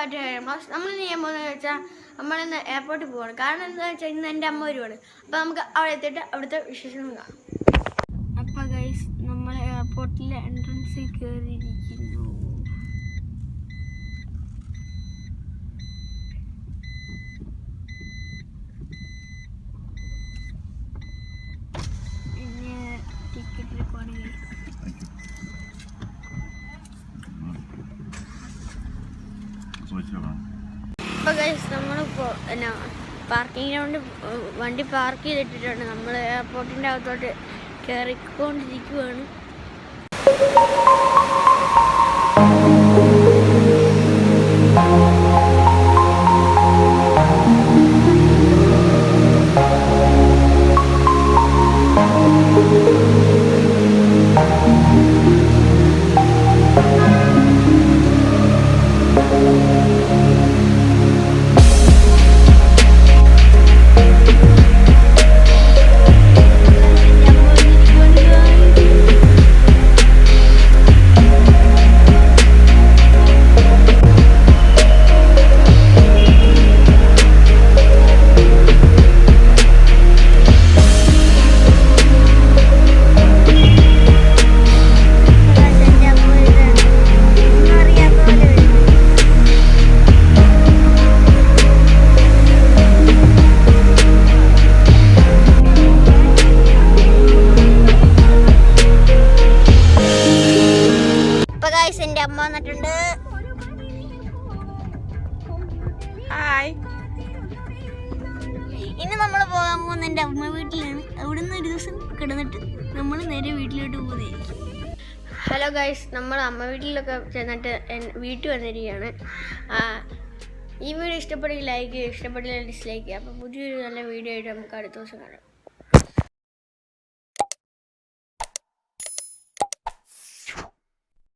പറ്റിയ കാര്യം. നമ്മൾ ചെയ്യാൻ പോകുന്നത് വെച്ചാൽ നമ്മളിന്ന് എയർപോർട്ടിൽ പോവാണ്. കാരണം എന്താണെന്ന് വെച്ചാൽ ഇന്ന് എൻ്റെ അമ്മ വരുവാണ്. അപ്പോൾ നമുക്ക് അവിടെ എത്തിയിട്ട് അവിടുത്തെ വിശേഷങ്ങൾ കാണാം. അപ്പോൾ ഗൈസ്, നമ്മൾ എയർപോർട്ടിലെ എൻട്രൻസിൽ കയറിയിരിക്കുന്നു. പിന്നെ ടിക്കറ്റ് എടുക്കുവാണെങ്കിൽ അപ്പോൾ ഗൈസ്, നമ്മളിപ്പോൾ എന്നാ പാർക്കിങ്ങിന് കൊണ്ട് വണ്ടി പാർക്ക് ചെയ്തിട്ടിട്ടുണ്ട്. നമ്മൾ എയർപോർട്ടിൻ്റെ അകത്തോട്ട് കയറിക്കൊണ്ടിരിക്കുകയാണ്. എൻ്റെ അമ്മ വന്നിട്ടുണ്ട്. ഹായ്. ഇന്ന് നമ്മൾ പോകാൻ പോകുന്ന എൻ്റെ അമ്മ വീട്ടിലാണ്. അവിടെ നിന്ന് ഒരു ദിവസം കിടന്നിട്ട് നമ്മൾ നേരെ വീട്ടിലോട്ട് പോകുന്നതായിരിക്കും. ഹലോ ഗൈസ്, നമ്മൾ അമ്മ വീട്ടിലൊക്കെ ചെന്നിട്ട് വീട്ടിൽ വന്നിരിക്കുകയാണ്. ഈ വീഡിയോ ഇഷ്ടപ്പെടുമെങ്കിൽ ലൈക്ക് ചെയ്യുക, ഇഷ്ടപ്പെട്ടില്ല ഡിസ്ലൈക്ക് ചെയ്യുക. അപ്പോൾ പുതിയൊരു നല്ല വീഡിയോ ആയിട്ട് നമുക്ക് അടുത്ത ദിവസം കാണാം.